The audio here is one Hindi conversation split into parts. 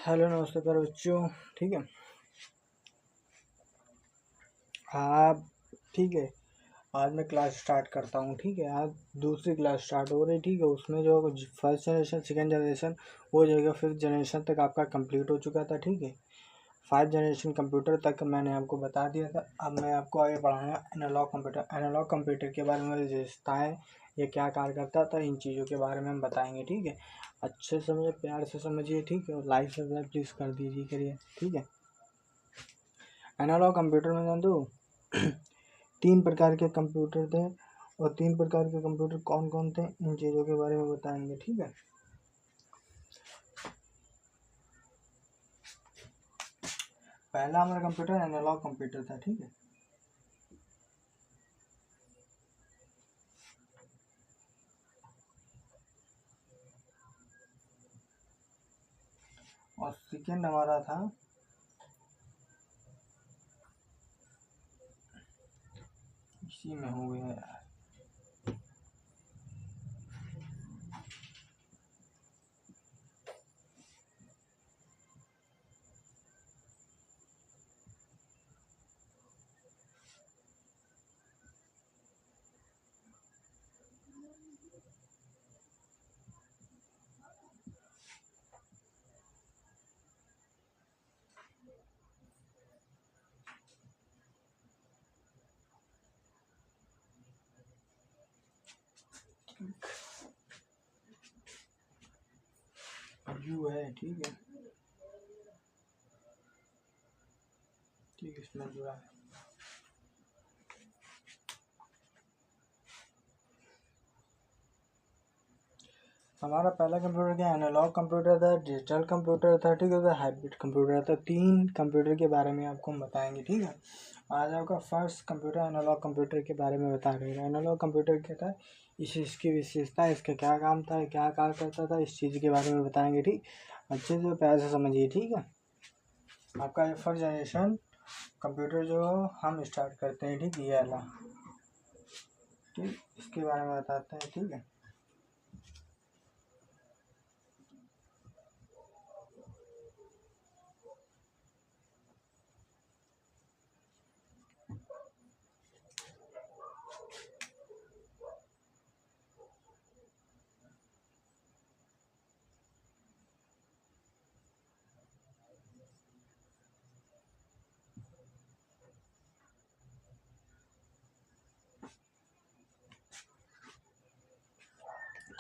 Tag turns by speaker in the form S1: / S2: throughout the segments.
S1: हेलो नमस्ते प्यारे बच्चों। ठीक है आप ठीक है। आज मैं क्लास स्टार्ट करता हूँ। ठीक है, आज दूसरी क्लास स्टार्ट हो रही। ठीक है, उसमें जो फर्स्ट जनरेशन सेकंड जनरेशन हो जाएगा, फिफ्थ जनरेशन तक आपका कंप्लीट हो चुका था। ठीक है, 5 जनरेशन कंप्यूटर तक मैंने आपको बता दिया था। अब मैं आपको आगे बढ़ाऊँगा एनालॉग कंप्यूटर। एनालॉग कंप्यूटर के बारे में विशेषताएँ, ये क्या कार्य करता था, इन चीज़ों के बारे में हम बताएंगे। ठीक है, अच्छे समझे, प्यार से समझिए। ठीक है, लाइक सब्सक्राइब प्लीज़ कर दीजिए करिए। ठीक है, एनालॉग कंप्यूटर में जान दो 3 प्रकार के कंप्यूटर थे, और 3 प्रकार के कंप्यूटर कौन कौन थे, इन चीज़ों के बारे में बताएंगे। ठीक है, पहला हमारा कंप्यूटर एनालॉग कंप्यूटर था। ठीक है, और सेकेंड हमारा था इसी में हो गया यार, यू है। ठीक है, ठीक, इसमें जुड़ा है। हमारा पहला कंप्यूटर क्या एनालॉग कंप्यूटर था, डिजिटल कंप्यूटर था। ठीक है, हाइब्रिड कंप्यूटर था। 3 कंप्यूटर के बारे में आपको हम बताएंगे। ठीक है, आज आपका फर्स्ट कंप्यूटर एनालॉग कंप्यूटर के बारे में बता रहे हैं। एनालॉग कंप्यूटर क्या था, इसकी विशेषता, इसका क्या काम था, क्या कार्य करता था, इस चीज़ के बारे में बताएंगे। ठीक, अच्छे से प्यार से समझिए। ठीक है, आपका ये फर्स्ट जनरेशन कंप्यूटर जो हम स्टार्ट करते हैं। ठीक, ये वाला। ठीक, इसके बारे में बताते हैं। ठीक है,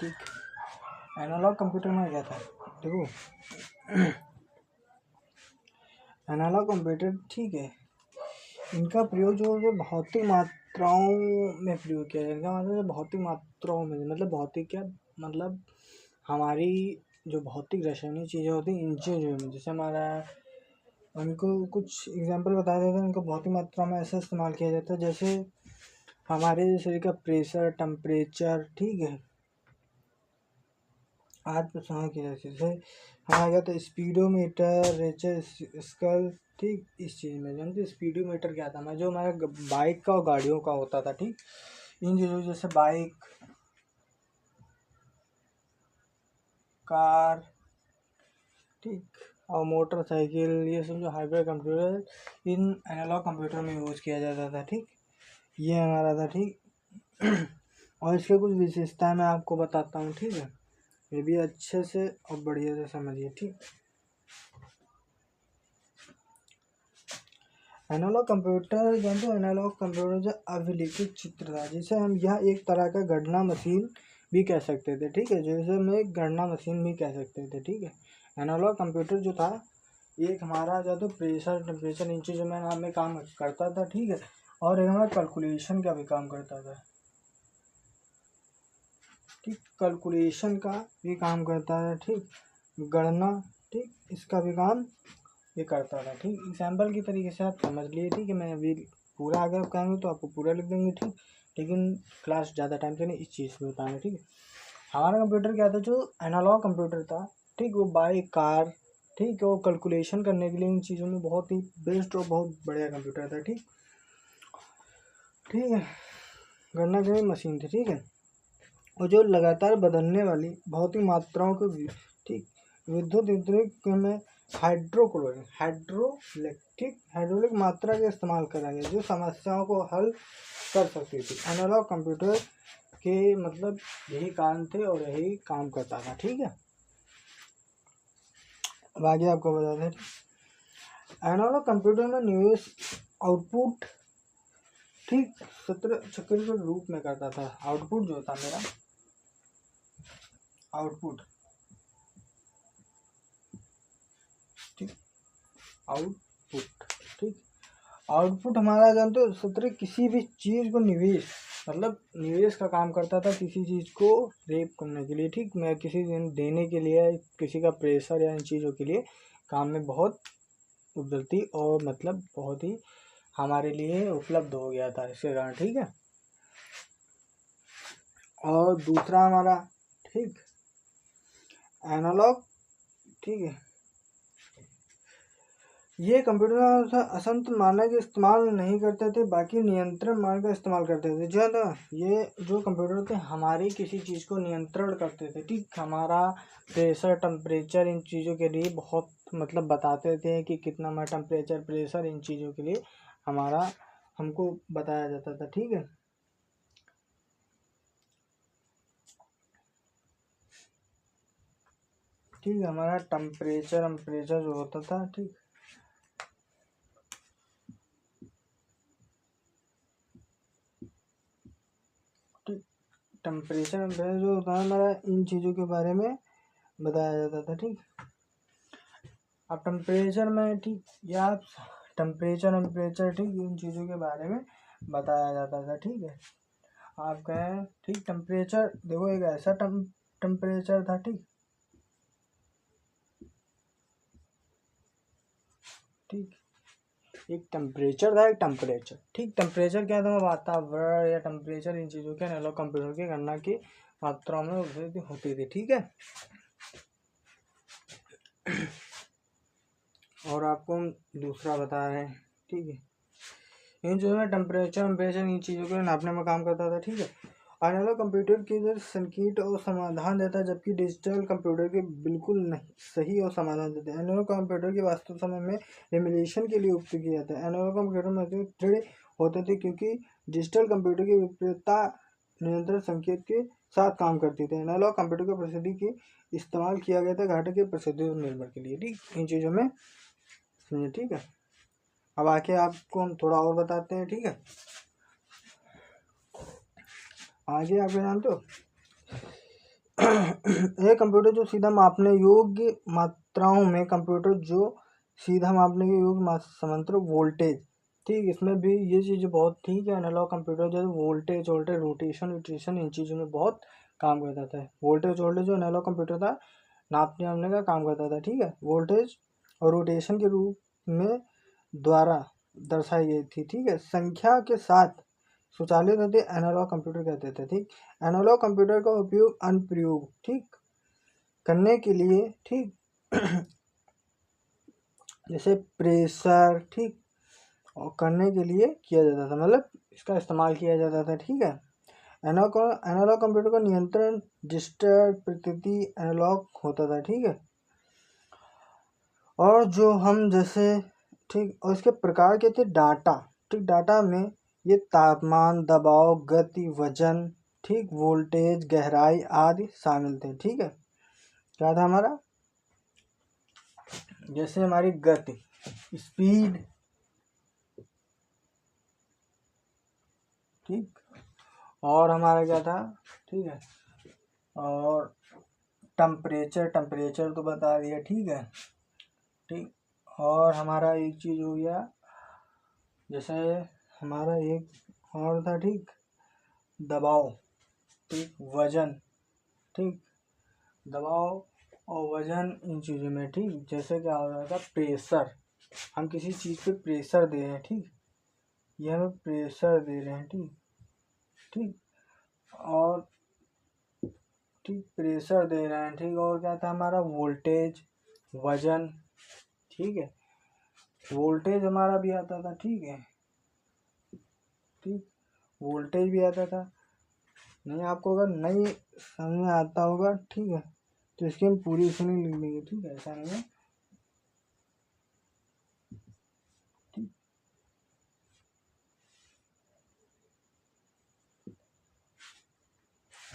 S1: ठीक, एनालॉग कंप्यूटर में क्या था, देखो एनालॉग कंप्यूटर, ठीक है, इनका प्रयोग जो भौतिक मात्राओं में प्रयोग किया जाएगा। मतलब भौतिक मात्राओं में, मतलब भौतिक क्या, मतलब हमारी जो भौतिक रासायनिक चीज़ें होती हैं, इन चीज़ों में, जैसे हमारा, उनको कुछ एग्जांपल बता देते हैं। उनको भौतिक मात्रा में ऐसा इस्तेमाल किया जाता है, जैसे हमारे शरीर का प्रेशर, टेम्परेचर। ठीक है, आज पर समय की जैसे हमारा क्या था, स्पीडोमीटर, रेचर स्केल। ठीक, इस चीज़ में जानते स्पीडोमीटर क्या था, जो हमारा बाइक का और गाड़ियों का होता था। ठीक, इन चीज़ों जैसे बाइक, कार, ठीक, और मोटरसाइकिल, ये सब जो हाइब्रिड कंप्यूटर इन एनालॉग कंप्यूटर में यूज़ किया जाता था। ठीक, ये हमारा था। ठीक और इसके कुछ विशेषताएं मैं आपको बताता हूँ। ठीक है, ये भी अच्छे से और बढ़िया से समझिए। ठीक, एनालॉग कंप्यूटर जानते हो, एनालॉग कंप्यूटर जो अभिलिखित चित्र था, जिसे हम यह एक तरह का गणना मशीन भी कह सकते थे। ठीक है, जैसे हम एक गणना मशीन भी कह सकते थे। ठीक है, एनालॉग कंप्यूटर जो था, एक हमारा जो तो प्रेशर, टेम्परेचर, इन चीज़ों में हमें काम करता था। ठीक है, और एक हमारा कैलकुलेशन का भी काम करता था। ठीक, कैलकुलेशन का भी काम करता है। ठीक, गणना, ठीक, इसका भी काम ये करता था। ठीक, एग्जाम्पल की तरीके से आप समझ लिए। ठीक है, मैं अभी पूरा अगर आप कहेंगे तो आपको पूरा लिख देंगे। ठीक, लेकिन क्लास ज़्यादा टाइम से नहीं, इस चीज़ में बताएंगे। ठीक है, हमारा कंप्यूटर क्या था, जो एनालॉग कंप्यूटर था, ठीक, वो बाइक, कार, ठीक है, वो कैलकुलेशन करने के लिए इन चीज़ों में बहुत ही बेस्ट और बहुत बढ़िया कंप्यूटर था। ठीक, ठीक है, गणना की मशीन थी। ठीक है, और जो लगातार बदलने वाली भौतिक मात्राओं को ठीक विद्युत वितरित में हाइड्रोलिक मात्रा का इस्तेमाल करा गया जो समस्याओं को हल कर सकती थी। एनालॉग कंप्यूटर के मतलब यही कारण थे और यही काम करता था। ठीक है, अब आगे आपको बता दें, एनालॉग कंप्यूटर में निवेश आउटपुट ठीक सत्र चक्र के रूप में करता था। आउटपुट जो था मेरा आउटपुट ठीक आउटपुट हमारा जानते हो सत्र किसी भी चीज़ को निवेश का काम करता था, किसी चीज़ को रेप करने के लिए। ठीक, मैं किसी दिन देने के लिए, किसी का प्रेशर या इन चीज़ों के लिए काम में बहुत उपलब्धि और मतलब बहुत ही हमारे लिए उपलब्ध हो गया था इसके कारण। ठीक है, और दूसरा हमारा ठीक एनालॉग, ठीक है, ये कंप्यूटर असंत मानक इस्तेमाल नहीं करते थे, बाकी नियंत्रण मानक का इस्तेमाल करते थे। जो ना ये जो कंप्यूटर थे हमारी किसी चीज़ को नियंत्रण करते थे। ठीक, हमारा प्रेशर टेम्परेचर इन चीज़ों के लिए बहुत मतलब बताते थे कि कितना हमारा टेम्परेचर प्रेशर इन चीज़ों के लिए हमको बताया जाता था। ठीक है, ठीक है, हमारा टेम्परेचर जो होता था, ठीक टेम्परेचर जो होता है हमारा इन चीज़ों के बारे में बताया जाता था। ठीक, अब टेम्परेचर में ठीक या टेम्परेचर ठीक इन चीज़ों के बारे में बताया जाता था। ठीक है, आप कहें ठीक टेम्परेचर देखो एक ऐसा टेम्परेचर था। ठीक ठीक एक टेम्परेचर था, एक टेम्परेचर। ठीक, टेम्परेचर क्या था, वातावरण या टेम्परेचर इन चीज़ों के एनालॉग कंप्यूटर की गणना की मात्राओं में होती थी। ठीक है, और आपको हम दूसरा बता रहे हैं। ठीक है, इन जो है टेम्परेचर इन चीज़ों को नापने में काम करता था। ठीक है, एनालॉग कंप्यूटर की जो संकेत और समाधान देता है, जबकि डिजिटल कंप्यूटर के बिल्कुल नहीं सही और समाधान देते हैं। एनालॉग कंप्यूटर के वास्तव समय में एमुलेशन के लिए उपयोग किया जाता है। एनालॉग कंप्यूटर में दृढ़ होते थे क्योंकि डिजिटल कंप्यूटर की विपरीतता नियंत्रण संकेत के साथ काम करती थी। एनालॉग कंप्यूटर की प्रसिद्धि की इस्तेमाल किया गया था घाटे के प्रसिद्धि और निर्भर के लिए। ठीक, इन चीज़ों में समझे। ठीक है, अब आके आपको हम थोड़ा और बताते हैं। ठीक है, आगे आप जानते हो एक कंप्यूटर जो सीधा मापने योग्य मात्राओं में कंप्यूटर जो सीधा मापने के योग्य समांतर वोल्टेज। ठीक, इसमें भी ये चीज़ बहुत ठीक है। एनालॉग कंप्यूटर जो वोल्टेज रोटेशन इन चीज़ों में बहुत काम करता था। वोल्टेज जो एनालॉग कंप्यूटर था नापने का काम करता था। ठीक है, वोल्टेज और रोटेशन के रूप में द्वारा दर्शाई गई थी। ठीक है, संख्या के साथ स्वचालित होते एनालॉग कंप्यूटर कहते थे। ठीक, एनालॉग कंप्यूटर का उपयोग अनुप्रयोग ठीक करने के लिए ठीक जैसे प्रेशर ठीक और करने के लिए किया जाता था, मतलब इसका इस्तेमाल किया जाता था। ठीक है, एनालॉग कंप्यूटर का नियंत्रण डिजिटल प्रकृति एनालॉग होता था। ठीक है, और जो हम जैसे ठीक और इसके प्रकार के थे डाटा। ठीक, डाटा में ये तापमान, दबाव, गति, वजन, ठीक वोल्टेज, गहराई आदि शामिल थे। ठीक है, क्या था हमारा, जैसे हमारी गति स्पीड, ठीक, और हमारा क्या था, ठीक है, और टेम्परेचर तो बता दिया। ठीक है, ठीक, और हमारा एक चीज़ हो गया जैसे हमारा एक और था, ठीक, दबाव, ठीक, वजन, ठीक, दबाव और वजन इन चीज़ों में। ठीक, जैसे क्या हो रहा था प्रेशर, हम किसी चीज़ पे प्रेशर दे रहे हैं। ठीक, ये हमें प्रेशर दे रहे हैं। ठीक ठीक और ठीक प्रेशर दे रहे हैं। ठीक, और क्या था हमारा वोल्टेज, वजन। ठीक है, वोल्टेज हमारा भी आता था। ठीक है, ठीक, वोल्टेज भी आता था। नहीं, आपको अगर नहीं समझ में आता होगा, ठीक है, तो इसकी हम पूरी सुनी लिख लेंगे। ठीक है, ऐसा नहीं है।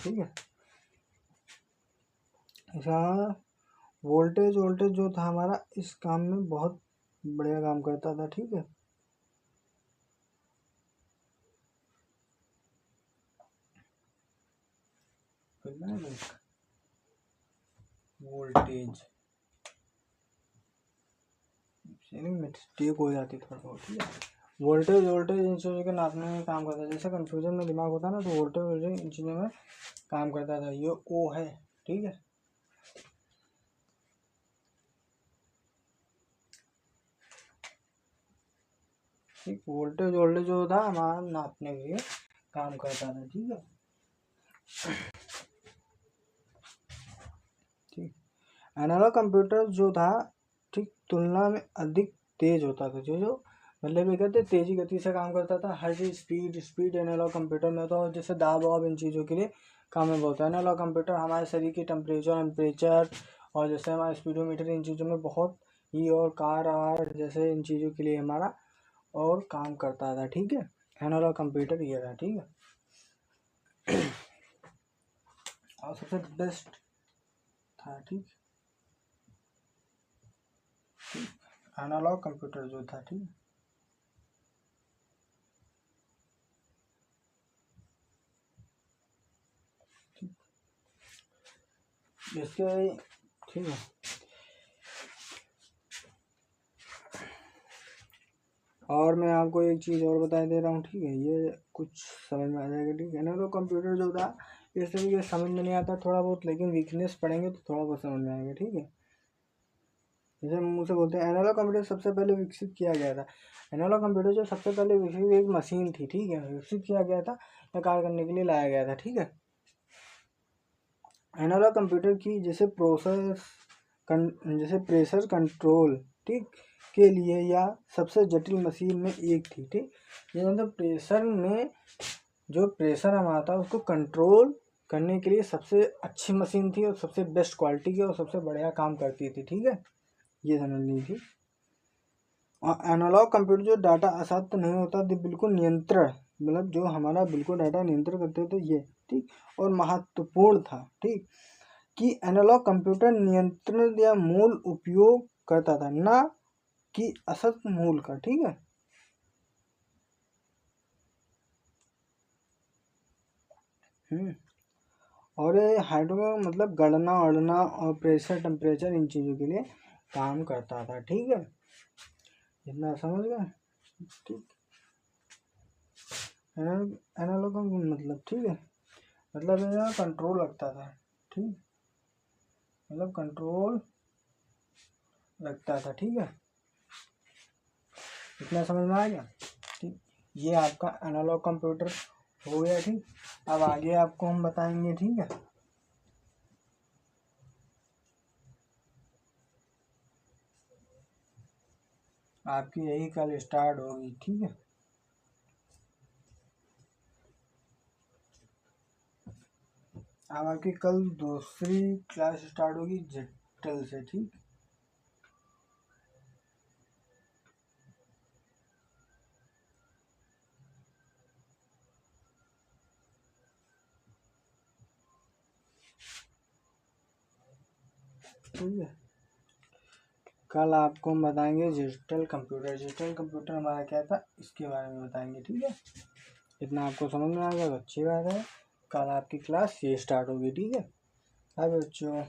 S1: ठीक है। इसका वोल्टेज वोल्टेज जो था हमारा इस काम में बहुत बढ़िया काम करता था, ठीक है। वोल्टेज मिस्टेक हो जाती थोड़ा बहुत, ठीक है। वोल्टेज वोल्टेज इन चीज़ों के नापने में काम करता है। जैसे कंफ्यूजन में दिमाग होता है ना, तो वोल्टेज वोल्टेज इन चीज़ों में काम करता था। ये ओ है, ठीक है। ठीक, वोल्टेज वोल्टेज जो था हमारा नापने के लिए काम करता था, ठीक है। ठीक, एनालॉग कंप्यूटर जो था, ठीक, तुलना में अधिक तेज होता था। जो मतलब ये कहते तेजी गति से काम करता था। हर चीज़ स्पीड स्पीड एनालॉग कंप्यूटर में होता है। जैसे दाब वाब इन चीज़ों के लिए काम में बहुत है। एनालॉग कंप्यूटर हमारे शरीर की टेम्परेचर और जैसे हमारा स्पीडोमीटर इन चीज़ों में बहुत ही, और कार आर जैसे इन चीज़ों के लिए हमारा और काम करता था, ठीक है। एनालॉग कंप्यूटर ये था, ठीक है। और सबसे बेस्ट था, ठीक, एनालॉग कंप्यूटर जो था, ठीक। इसके, ठीक है। और मैं आपको एक चीज़ और बता दे रहा हूँ, ठीक है। ये कुछ समझ में आ जाएगा, ठीक है। एनालॉग कंप्यूटर जो था इस तरीके से समझ में नहीं आता थोड़ा बहुत, लेकिन वीकनेस पढ़ेंगे तो थोड़ा बहुत समझ में आएगा, ठीक है। जैसे मुँह से बोलते हैं एनालॉग कंप्यूटर सबसे पहले विकसित किया गया था। एनालॉग कंप्यूटर जो सबसे पहले विकसित एक मशीन थी, ठीक है, विकसित किया गया था या कार्य करने के लिए लाया गया था, ठीक है। एनालॉग कंप्यूटर की जैसे जैसे प्रेशर कंट्रोल, ठीक, के लिए या सबसे जटिल मशीन में एक थी, ठीक। ये मतलब प्रेशर में जो प्रेशर हमारा था उसको कंट्रोल करने के लिए सबसे अच्छी मशीन थी और सबसे बेस्ट क्वालिटी की और सबसे बढ़िया काम करती थी, ठीक है। ये समझनी थी। और एनालॉग कंप्यूटर जो डाटा असत्य नहीं होता थी, बिल्कुल नियंत्रण, मतलब जो हमारा बिल्कुल डाटा नियंत्रण करते थे ये, ठीक। और महत्वपूर्ण था, ठीक, कि एनालॉग कंप्यूटर नियंत्रण या मूल उपयोग करता था, ना कि असत मूल का, ठीक है। और ये हाइड्रो मतलब गणना वड़ना और प्रेशर टेम्परेचर इन चीज़ों के लिए काम करता था, ठीक है। इतना समझ गए, ठीक। एनालॉग मतलब, ठीक है, मतलब ये कंट्रोल लगता था, ठीक, मतलब कंट्रोल लगता था, ठीक है। इतना समझ में आ गया, ठीक। ये आपका एनालॉग कंप्यूटर हो गया, ठीक। अब आगे आपको हम बताएंगे, ठीक है। आपकी यही कल स्टार्ट होगी, ठीक है। अब आपकी कल दूसरी क्लास स्टार्ट होगी डिजिटल से, ठीक। ठीक है, कल आपको हम बताएंगे डिजिटल कंप्यूटर। डिजिटल कंप्यूटर हमारा क्या था इसके बारे में बताएंगे, ठीक है। इतना आपको समझ में आ गया तो अच्छी बात है। कल आपकी क्लास ये स्टार्ट होगी, ठीक है। अब बच्चों